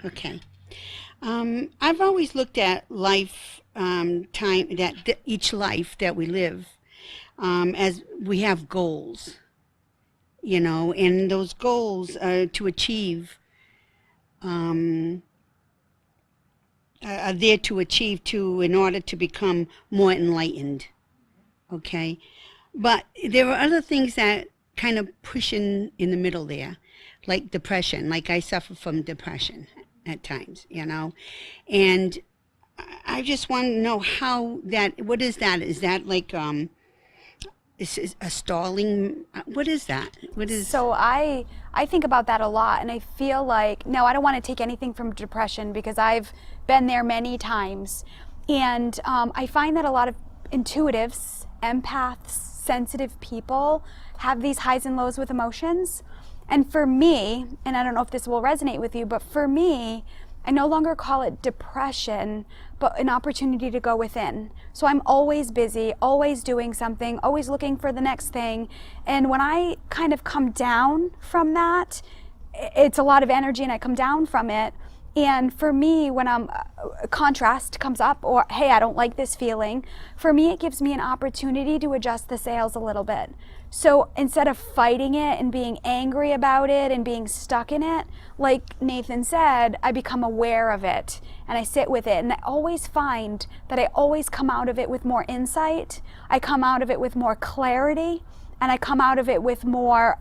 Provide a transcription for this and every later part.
Okay. I've always looked at life, time that each life that we live, as we have goals, and those goals to achieve um, are there to achieve to in order to become more enlightened. Okay, but there are other things that kind of push in the middle there, like depression. Like I suffer from depression at times, and I just want to know how that. What is that? Is that like is a stalling? What is that? What is? So I think about that a lot, and I feel like, no, I don't want to take anything from depression because I've been there many times, and I find that a lot of intuitives, empaths, sensitive people have these highs and lows with emotions. And for me, and I don't know if this will resonate with you, but for me, I no longer call it depression, but an opportunity to go within. So I'm always busy, always doing something, always looking for the next thing. And when I kind of come down from that, it's a lot of energy and I come down from it. And for me, when contrast comes up, or hey, I don't like this feeling, for me, it gives me an opportunity to adjust the sails a little bit. So instead of fighting it and being angry about it and being stuck in it, like Nathan said, I become aware of it and I sit with it. And I always find that I always come out of it with more insight. I come out of it with more clarity, and I come out of it with more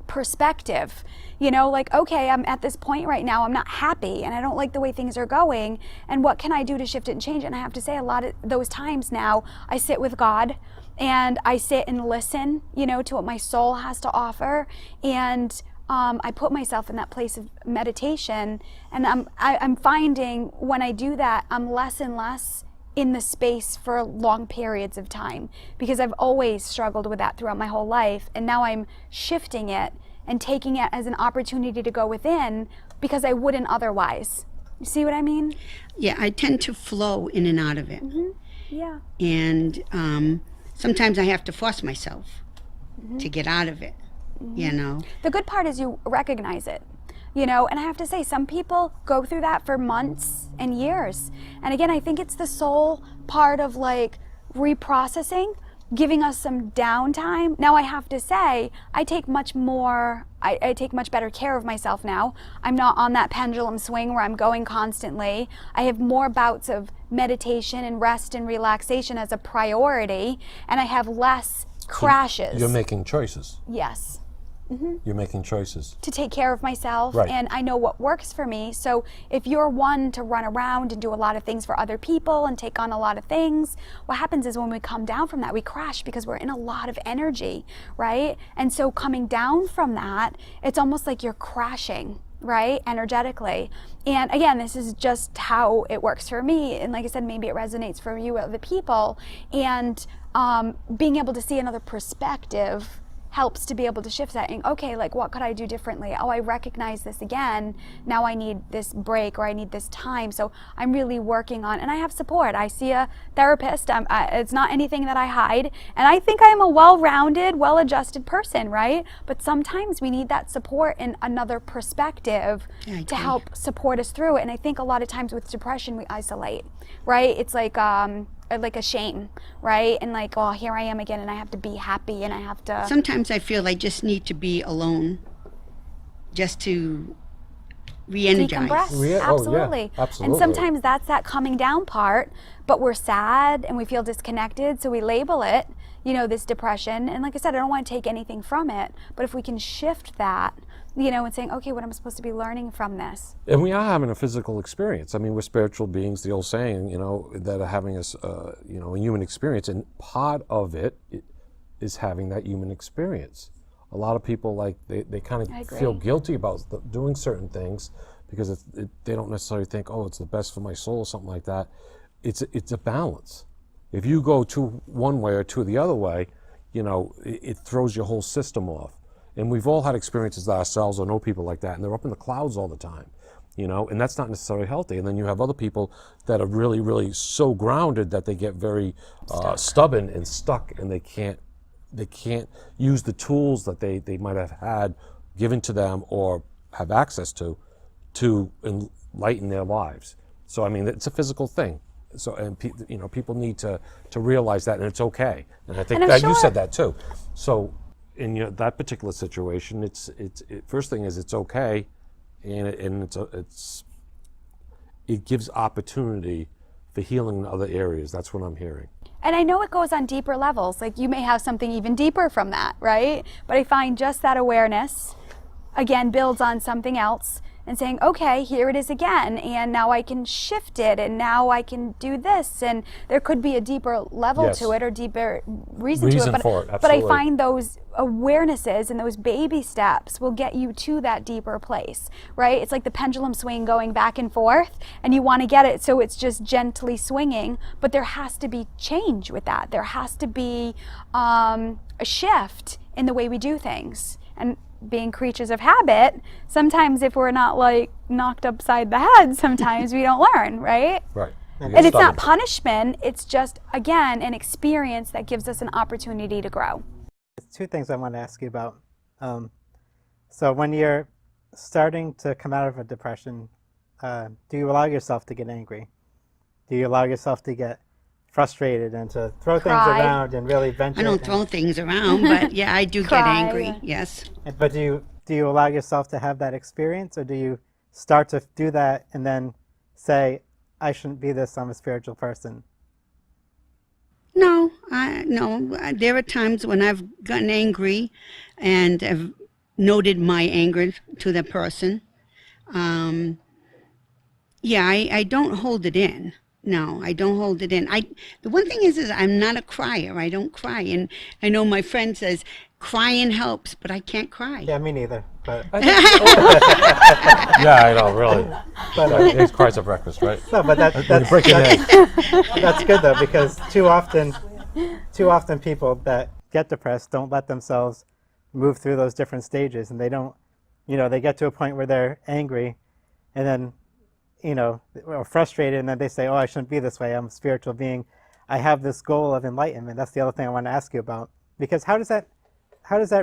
perspective. Like, okay, I'm at this point right now, I'm not happy and I don't like the way things are going, and what can I do to shift it and change it? And I have to say, a lot of those times now, I sit with God and I sit and listen, to what my soul has to offer, and I put myself in that place of meditation, and I'm finding when I do that, I'm less and less in the space for long periods of time, because I've always struggled with that throughout my whole life, and now I'm shifting it and taking it as an opportunity to go within, because I wouldn't otherwise. You see what I mean? Yeah, I tend to flow in and out of it. Yeah. And sometimes I have to force myself to get out of it, The good part is you recognize it, and I have to say, some people go through that for months and years. And again, I think it's the soul part of like reprocessing, giving us some downtime. Now I have to say, I take much better care of myself now. I'm not on that pendulum swing where I'm going constantly. I have more bouts of meditation and rest and relaxation as a priority, and I have less crashes. You're making choices. Yes. You're making choices. To take care of myself, Right. and I know what works for me. So if you're one to run around and do a lot of things for other people and take on a lot of things, what happens is when we come down from that, we crash because we're in a lot of energy, right? And so coming down from that, it's almost like you're crashing, right, energetically. And again, this is just how it works for me, and like I said, maybe it resonates for you, other people. And being able to see another perspective helps to be able to shift that and, okay, like, what could I do differently? Oh, I recognize this again. Now I need this break, or I need this time. So I'm really working on, and I have support. I see a therapist. It's not anything that I hide. And I think I'm a well-rounded, well-adjusted person, right? But sometimes we need that support and another perspective to help support us through it. And I think a lot of times with depression, we isolate, right? It's like a shame, right? And like, oh, here I am again, and I have to be happy, and I have to... Sometimes I feel I just need to be alone just to re-energize. Decompress. Absolutely. Yeah, absolutely. And sometimes that's that coming down part, but we're sad and we feel disconnected, so we label it, this depression. And like I said, I don't want to take anything from it, but if we can shift that, and saying, okay, what am I supposed to be learning from this? And we are having a physical experience. I mean, we're spiritual beings, the old saying, that are having a human experience. And part of it is having that human experience. A lot of people, they kind of feel guilty about doing certain things because they don't necessarily think, oh, it's the best for my soul or something like that. It's a balance. If you go to one way or to the other way, it throws your whole system off. And we've all had experiences ourselves or know people like that, and they're up in the clouds all the time, and that's not necessarily healthy. And then you have other people that are really, really so grounded that they get very stubborn and stuck, and they can't use the tools that they might have had given to them or have access to to enlighten their lives. So I mean, it's a physical thing. So and people need to realize that, and it's okay. And I think And I'm that you sure- said that too. So in that particular situation, first thing is it's okay, and it gives opportunity for healing in other areas. That's what I'm hearing. And I know it goes on deeper levels. Like you may have something even deeper from that, right? But I find just that awareness, again, builds on something else and saying, okay, here it is again. And now I can shift it. And now I can do this. And there could be a deeper level Yes. to it or deeper reason to Reason it. for it, But I absolutely. find those awarenesses and those baby steps will get you to that deeper place, right? It's like the pendulum swing going back and forth, and you want to get it so it's just gently swinging, but there has to be change with that. There has to be a shift in the way we do things. And being creatures of habit, sometimes if we're not like knocked upside the head, sometimes we don't learn, right? Right. And it's not punishment, it's just, again, an experience that gives us an opportunity to grow. There's two things I want to ask you about. So when you're starting to come out of a depression, do you allow yourself to get angry? Do you allow yourself to get frustrated and to throw things Cry. around and really vent I it? don't throw things around, but yeah, I do get Cry. angry. Yes. But do you allow yourself to have that experience, or do you start to do that and then say, I shouldn't be this, I'm a spiritual person? No, no. There are times when I've gotten angry, and have noted my anger to the person. Yeah, I don't hold it in. No, I don't hold it in. The one thing is I'm not a crier. I don't cry, and I know my friend says crying helps, but I can't cry. Yeah, me neither. But Yeah, I know, really. But, It cries at breakfast, right? no, but When you break an egg. that's good though, because too often people that get depressed don't let themselves move through those different stages, and they don't, they get to a point where they're angry, and then, or frustrated, and then they say, oh, I shouldn't be this way, I'm a spiritual being, I have this goal of enlightenment. That's the other thing I want to ask you about, because how does that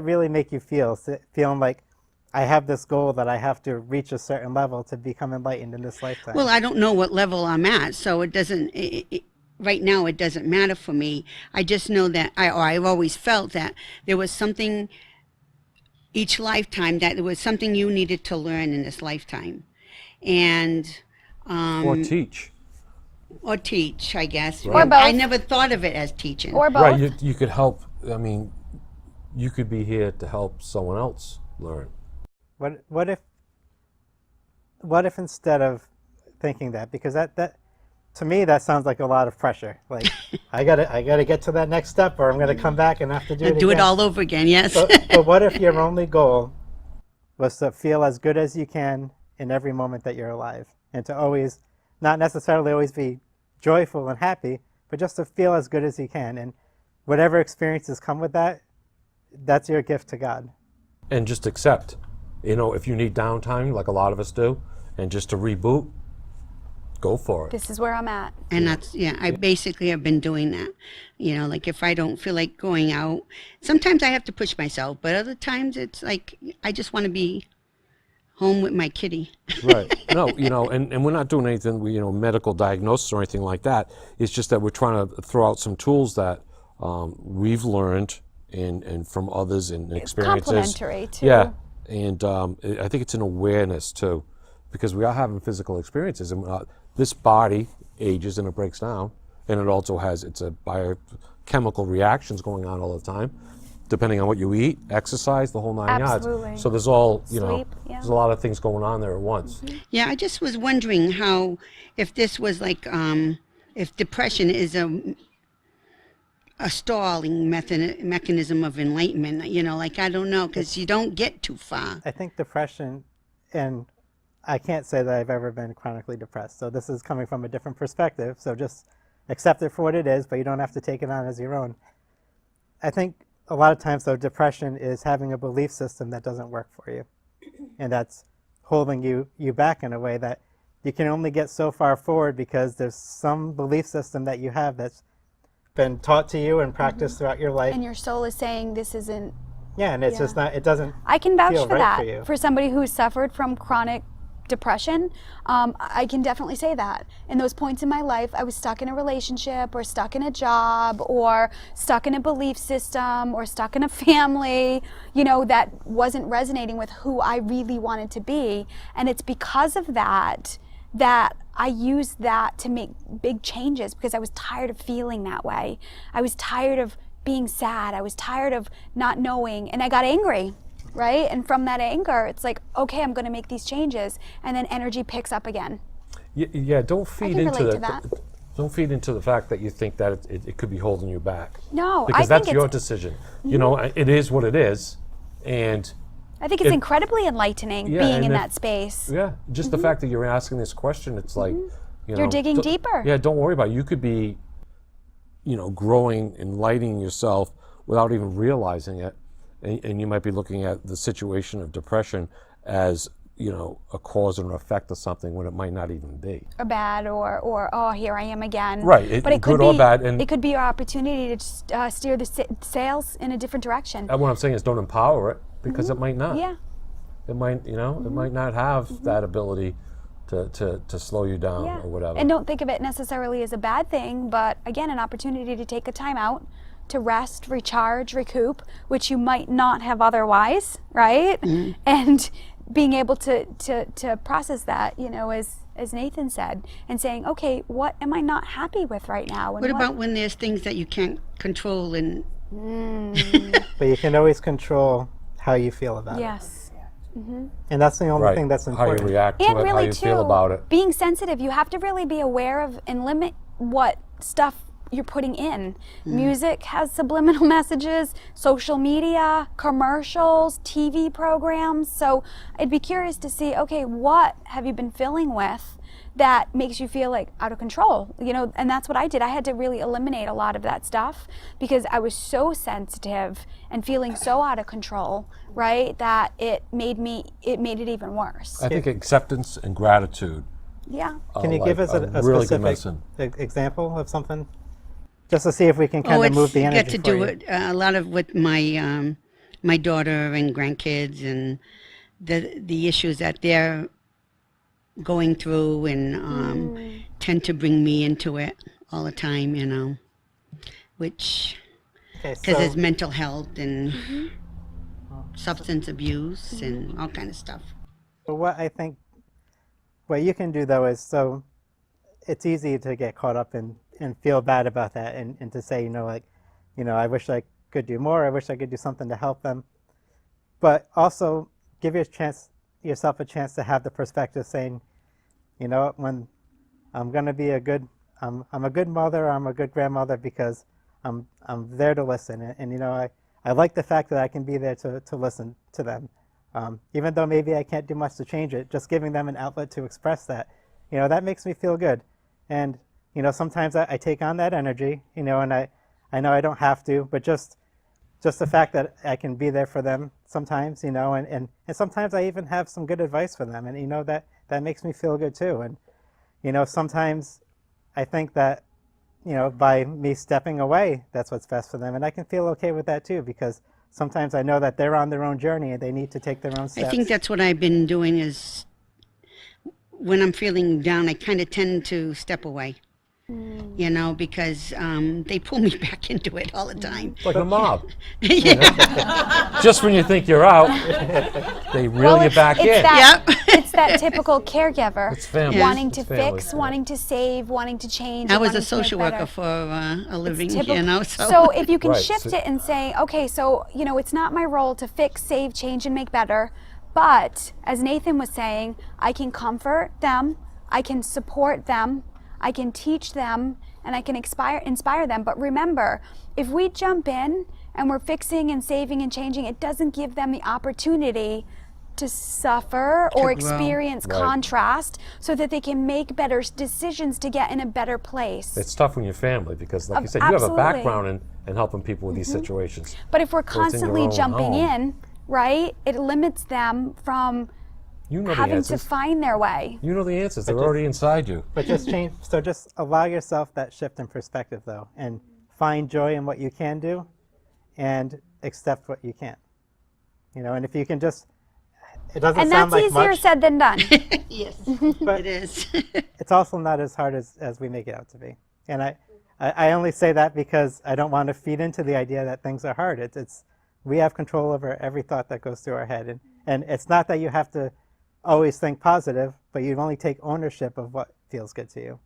really make you feel, feeling like I have this goal that I have to reach a certain level to become enlightened in this lifetime? Well, I don't know what level I'm at, so it doesn't. Right now, it doesn't matter for me. I just know that I've always felt that there was something each lifetime, that there was something you needed to learn in this lifetime, and Or teach. or teach, I guess. Or both. I never thought of it as teaching. Or both. Right, you could help. I mean, you could be here to help someone else learn. What if instead of thinking that, because that to me that sounds like a lot of pressure. Like I gotta get to that next step, or I'm gonna come back and have to do it Do it again. all over again. Yes. But what if your only goal was to feel as good as you can in every moment that you're alive, and to always, not necessarily always be joyful and happy, but just to feel as good as you can, and whatever experiences come with that, that's your gift to God. And just accept. If you need downtime, like a lot of us do, and just to reboot, go for it. This is where I'm at. And that's, I basically have been doing that. Like if I don't feel like going out, sometimes I have to push myself, but other times it's like I just want to be home with my kitty. Right. No, and we're not doing anything, medical diagnosis or anything like that. It's just that we're trying to throw out some tools that we've learned and from others and experiences. Complementary too. Yeah. And I think it's an awareness too, because we are having physical experiences, and this body ages and it breaks down, and it also has a biochemical reactions going on all the time, depending on what you eat, exercise, the whole nine Absolutely. yards. So there's all Sleep, yeah. there's a lot of things going on there at once. Yeah, I just was wondering if this was like, if depression is a stalling mechanism of enlightenment, like I don't know, because you don't get too far. I think depression, and I can't say that I've ever been chronically depressed, so this is coming from a different perspective, so just accept it for what it is, but you don't have to take it on as your own. I think a lot of times, though, depression is having a belief system that doesn't work for you, and that's holding you back in a way that you can only get so far forward because there's some belief system that you have that's been taught to you and practiced throughout your life. And your soul is saying this isn't. Yeah, and it's just not, it doesn't I can vouch feel for right that. for you. For somebody who's suffered from chronic depression, I can definitely say that. In those points in my life, I was stuck in a relationship or stuck in a job or stuck in a belief system or stuck in a family, you know, that wasn't resonating with who I really wanted to be. And it's because of that I used that to make big changes, because I was tired of feeling that way. I was tired of being sad. I was tired of not knowing, and I got angry. Right? And from that anger, it's like, okay, I'm going to make these changes, and then energy picks up again. Yeah, don't feed can into relate to that. Don't feed into the fact that you think that it could be holding you back. No, because I think that's your it's- decision. You know, it is what it is, and I think it's incredibly enlightening Yeah, being and in if- that space. yeah, just the fact that you're asking this question, it's like, you know, You're digging deeper. Yeah, don't worry about it. You could be, you know, growing, enlightening yourself without even realizing it. And you might be looking at the situation of depression as, you know, a cause and effect of something when it might not even be. Or bad, or oh, here I am again. Right, But it could good or be, bad, and- it could be your opportunity to steer the sails in a different direction. And what I'm saying is don't empower it, because it might not. Yeah. It might, you know, it might not have that ability to slow you down Yeah. or whatever. And don't think of it necessarily as a bad thing, but again, an opportunity to take a time out, to rest, recharge, recoup, which you might not have otherwise, right? And being able to process that, you know, as Nathan said, and saying, okay, what am I not happy with right now? And What about when there's things that you can't control and But you can always control how you feel about it. Yes. And that's the only Right. thing that's How important. you react to And it, really, how you too, feel about it. being sensitive, you have to really be aware of and limit what stuff you're putting in. Music has subliminal messages, social media, commercials, TV programs. So I'd be curious to see, okay, what have you been filling with that makes you feel like out of control? You know, and that's what I did. I had to really eliminate a lot of that stuff because I was so sensitive and feeling so out of control, right? That it made it even worse. I think acceptance and gratitude. Yeah. Can you are give like us a really good specific medicine. example of something? Just to see if we can kind of move the energy get to for do you. it a lot of with my my daughter and grandkids and the issues that they're going through, and tend to bring me into it all the time, you know, which Okay, because so, there's mental health and substance abuse and all kind of stuff. so what I think, what you can do though is, so it's easy to get caught up and feel bad about that and to say, you know, like, you know, I wish I could do more. I wish I could do something to help them. But also give yourself a chance to have the perspective saying, you know, when I'm going to be a good, I'm a good mother, I'm a good grandmother because I'm there to listen. And you know, I like the fact that I can be there to listen to them. Even though maybe I can't do much to change it, just giving them an outlet to express that, you know, that makes me feel good. And, you know, sometimes I take on that energy, you know, and I know I don't have to, but just the fact that I can be there for them sometimes, you know, and sometimes I even have some good advice for them, and, you know, that makes me feel good too. And, you know, sometimes I think that, you know, by me stepping away, that's what's best for them. And I can feel okay with that too, because sometimes I know that they're on their own journey and they need to take their own steps. I think that's what I've been doing is when I'm feeling down, I kind of tend to step away, you know, because they pull me back into it all the time. It's like a mob. Yeah. Just when you think you're out, they reel you back in. It's that typical caregiver It's family. wanting It's to family. fix, wanting to save, wanting to change. I and was a wanting to make social better. worker for a living, Typical- you know, So if you can Right, shift so- it and say, okay, so, you know, it's not my role to fix, save, change, and make better, but as Nathan was saying, I can comfort them, I can support them, I can teach them, and I can inspire them. But remember, if we jump in and we're fixing and saving and changing, it doesn't give them the opportunity to suffer or grow. experience Right. contrast so that they can make better decisions to get in a better place. It's tough when you're family because, like you said, you Absolutely. have a background in helping people with these situations. But if we're So it's in your constantly own jumping home. in, right, it limits them from You know the having to answers. find their way. You know the answers. They're just- already inside you. But just change, so just allow yourself that shift in perspective though, and find joy in what you can do and accept what you can't. You know, and if you can just it doesn't And sound that's like easier much, said than done. Yes, but it is. it's also not as hard as we make it out to be. And I only say that because I don't want to feed into the idea that things are hard. It's we have control over every thought that goes through our head. And it's not that you have to always think positive, but you only take ownership of what feels good to you.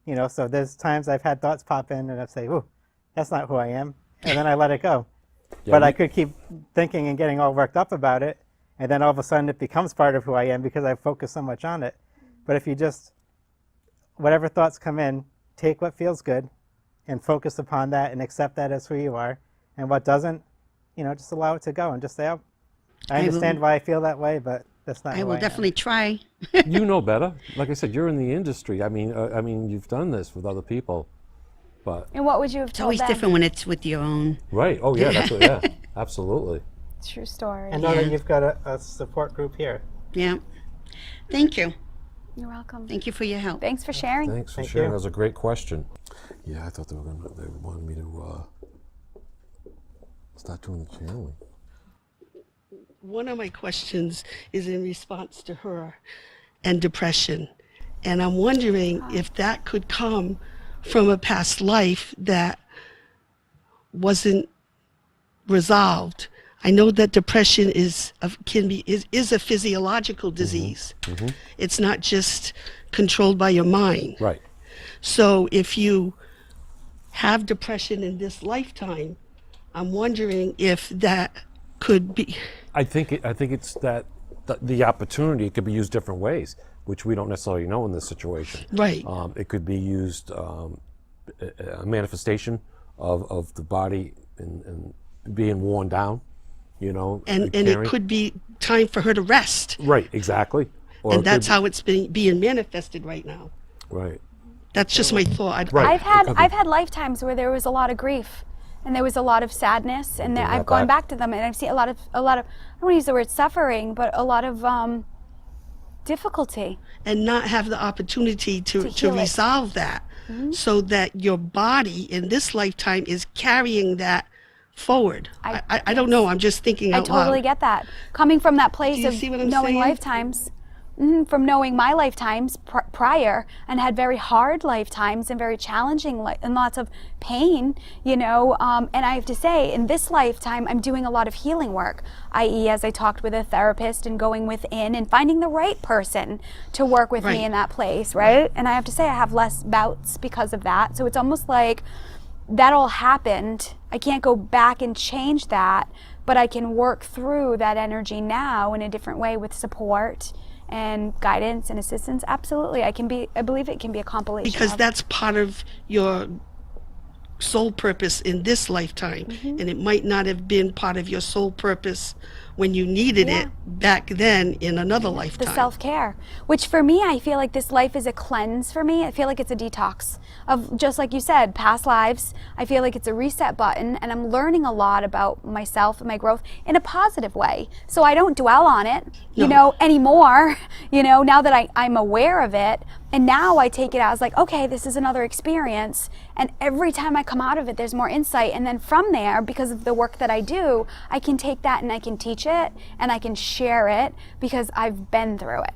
You know, so there's times I've had thoughts pop in and I say, ooh, that's not who I am. And then I let it go. Yeah, But I could keep thinking and getting all worked up about it. And then all of a sudden it becomes part of who I am because I focus so much on it. But if you just, whatever thoughts come in, take what feels good and focus upon that and accept that as who you are. And what doesn't, you know, just allow it to go and just say, oh, I understand why I feel that way, but that's not I who will I definitely try. you know better. Like I said, you're in the industry. I mean, you've done this with other people, but And what would you have It's told always them? different when it's with your own. right. Oh yeah, that's what, yeah, absolutely. True story. am. And know that you've got a support group here. Yeah. Thank you. You're welcome. Thank you for your help. Thanks for sharing. Thanks for Thank sharing. you. That was a great question. Yeah, I thought they wanted me to start doing the channeling. One of my questions is in response to her and depression. And I'm wondering if that could come from a past life that wasn't resolved. I know that depression is a physiological disease. It's not just controlled by your mind. Right. So if you have depression in this lifetime, I'm wondering if that could be. I think it's that the opportunity could be used different ways, which we don't necessarily know in this situation. Right. It could be used a manifestation of the body and being worn down, you know. And caring. it could be time for her to rest. Right. Exactly. Or And it that's could how it's being manifested right now. be, right. That's just my thought. Right. I've had lifetimes where there was a lot of grief and there was a lot of sadness, and Bring I've that gone back. back to them, and I've seen a lot of I don't want to use the word suffering, but a lot of difficulty. And not have the opportunity to heal it. resolve that, so that your body in this lifetime is carrying that forward. I don't know. I'm just thinking I out totally loud. get that. Coming from that place you of see what I'm knowing saying? lifetimes, from knowing my lifetimes prior, and had very hard lifetimes and very challenging and lots of pain, you know. And I have to say, in this lifetime, I'm doing a lot of healing work, i.e., as I talked with a therapist and going within and finding the right person to work with Right. me in that place, right? And I have to say, I have less bouts because of that. So it's almost like that all happened. I can't go back and change that, but I can work through that energy now in a different way with support and guidance and assistance. Absolutely. I believe it can be a compilation Because of- that's part of your soul purpose in this lifetime. And it might not have been part of your soul purpose when you needed Yeah. it back then in another the lifetime. self-care, which for me, I feel like this life is a cleanse for me. I feel like it's a detox of, just like you said, past lives. I feel like it's a reset button, and I'm learning a lot about myself and my growth in a positive way. So I don't dwell on it, you know, anymore, you know, now that I'm aware of it. And now I take it as like, okay, this is another experience. And every time I come out of it, there's more insight. And then from there, because of the work that I do, I can take that and I can teach it and I can share it because I've been through it,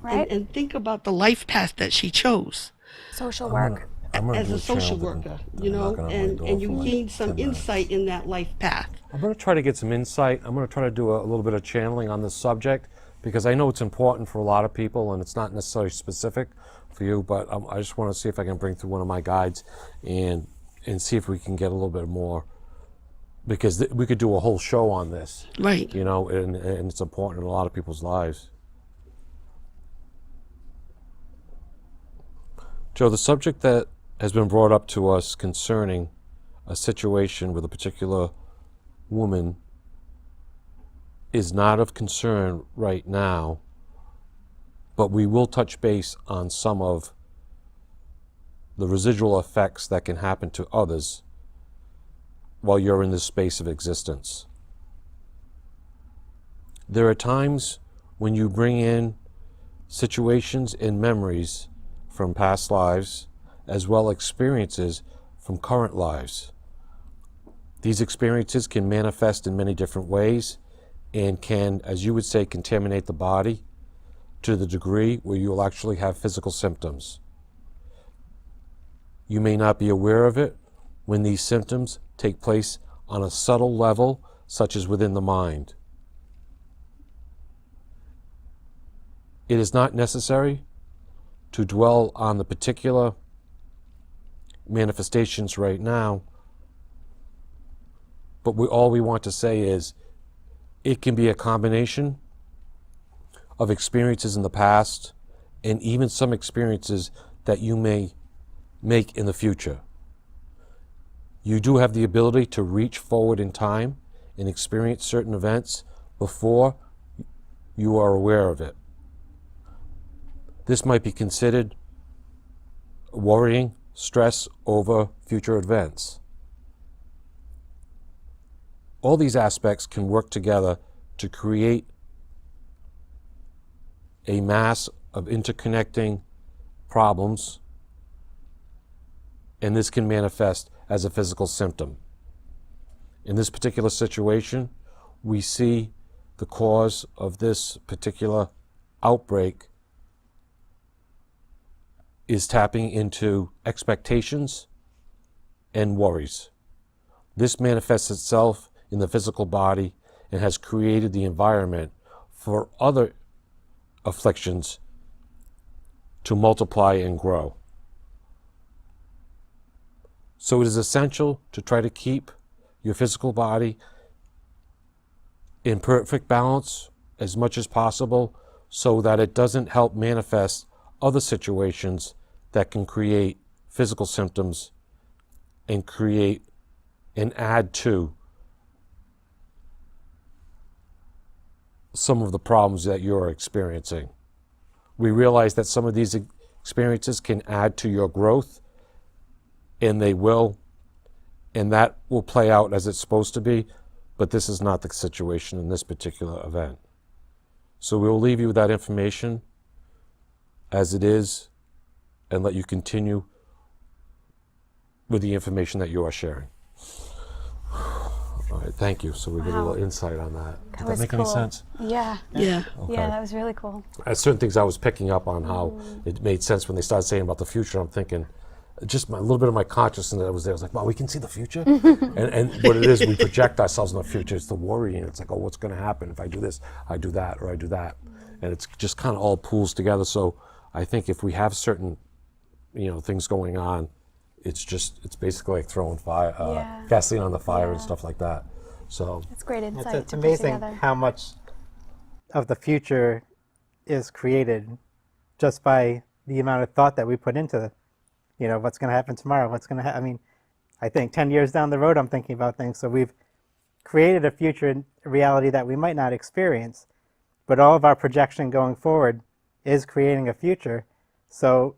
right? And think about the life path that she chose Social work. I'm gonna as do a social channel worker, and you know, knock on my and door you for like gained some 10 minutes. insight in that life path. I'm going to try to get some insight. I'm going to try to do a little bit of channeling on this subject because I know it's important for a lot of people and it's not necessarily specific for you, but I just want to see if I can bring through one of my guides and see if we can get a little bit more, because we could do a whole show on this, Right. you know, and it's important in a lot of people's lives. Joe, the subject that has been brought up to us concerning a situation with a particular woman is not of concern right now, but we will touch base on some of the residual effects that can happen to others while you're in this space of existence. There are times when you bring in situations and memories from past lives, as well as experiences from current lives. These experiences can manifest in many different ways, and can, as you would say, contaminate the body to the degree where you'll actually have physical symptoms. You may not be aware of it when these symptoms take place on a subtle level, such as within the mind. It is not necessary to dwell on the particular manifestations right now, but all we want to say is it can be a combination of experiences in the past and even some experiences that you may make in the future. You do have the ability to reach forward in time and experience certain events before you are aware of it. This might be considered worrying, stress over future events. All these aspects can work together to create a mass of interconnecting problems, and this can manifest as a physical symptom. In this particular situation, we see the cause of this particular outbreak is tapping into expectations and worries. This manifests itself in the physical body and has created the environment for other afflictions to multiply and grow. So it is essential to try to keep your physical body in perfect balance as much as possible so that it doesn't help manifest other situations that can create physical symptoms and create and add to some of the problems that you're experiencing. We realize that some of these experiences can add to your growth, and they will, and that will play out as it's supposed to be, but this is not the situation in this particular event. So we'll leave you with that information as it is and let you continue with the information that you are sharing. All right, thank you. So we get a little insight on that. Did that make any sense? Yeah. Yeah. Okay. Yeah, that was really cool. Certain things I was picking up on how it made sense when they started saying about the future. I'm thinking, just a little bit of my consciousness that was there. I was like, wow, we can see the future? and what it is, we project ourselves in the future. It's the worry, and it's like, oh, what's going to happen if I do this, I do that, or I do that. And it's just kind of all pools together. So I think if we have certain, things going on, it's basically like throwing gasoline on the fire and stuff like that. So It's great insight. It's to put amazing together. how much of the future is created just by the amount of thought that we put into, what's going to happen tomorrow, what's going to happen. I mean, I think 10 years down the road, I'm thinking about things. So we've created a future reality that we might not experience, but all of our projection going forward is creating a future. So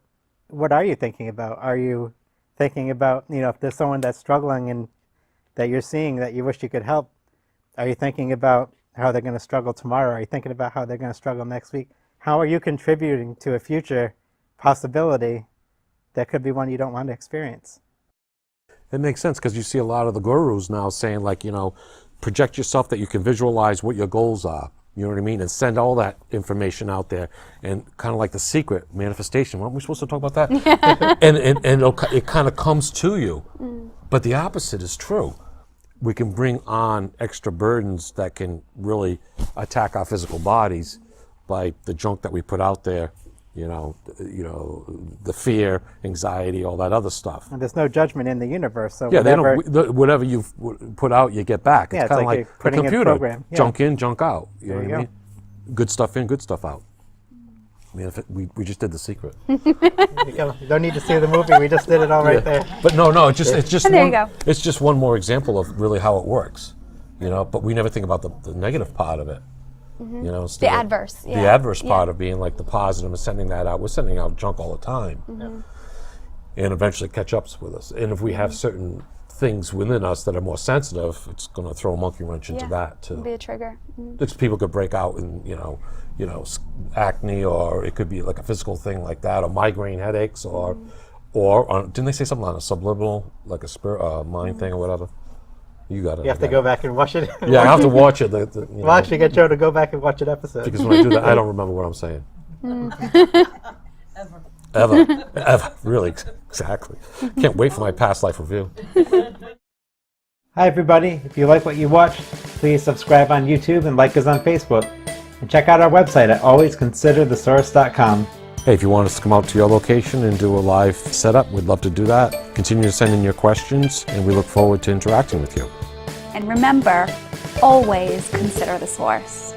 what are you thinking about? Are you thinking about, if there's someone that's struggling and that you're seeing that you wish you could help, are you thinking about how they're going to struggle tomorrow? Are you thinking about how they're going to struggle next week? How are you contributing to a future possibility that could be one you don't want to experience? it makes sense because you see a lot of the gurus now saying like, project yourself that you can visualize what your goals are. You know what I mean? And send all that information out there, and kind of like The Secret, manifestation. Weren't we supposed to talk about that? and it kind of comes to you. But the opposite is true. We can bring on extra burdens that can really attack our physical bodies by the junk that we put out there. The fear, anxiety, all that other stuff. And there's no judgment in the universe. So Yeah, whatever, whatever you put out, you get back. Yeah, It's it's kind of like like you're the putting in computer. program. Yeah. Junk in, junk out. You know There what you I mean? Good stuff in, good stuff out. I mean, we just did The Secret. you don't need to see the movie. We just did it all right there. But no, it's just And there one, you go. it's just one more example of really how it works. But we never think about the negative part of it. The adverse. The Yeah. adverse part of being like the positive and sending that out. We're sending out junk all the time. And eventually catch up with us. And if we have certain things within us that are more sensitive, it's going to throw a monkey wrench into that too. Be a trigger. It's people could break out in, acne, or it could be like a physical thing like that, or migraine headaches, or didn't they say something on a subliminal, like a spirit, mind thing or whatever? You got it. You have to go back and watch it. Yeah, I have to watch it. We'll actually get Joe to go back and watch an episode. Because when I do that, I don't remember what I'm saying. Ever. Really, exactly. Can't wait for my past life review. Hi everybody, if you like what you watched, please subscribe on YouTube and like us on Facebook. And check out our website at alwaysconsiderthesource.com. Hey, if you want us to come out to your location and do a live setup, we'd love to do that. Continue to send in your questions, and we look forward to interacting with you. And remember, always consider the source.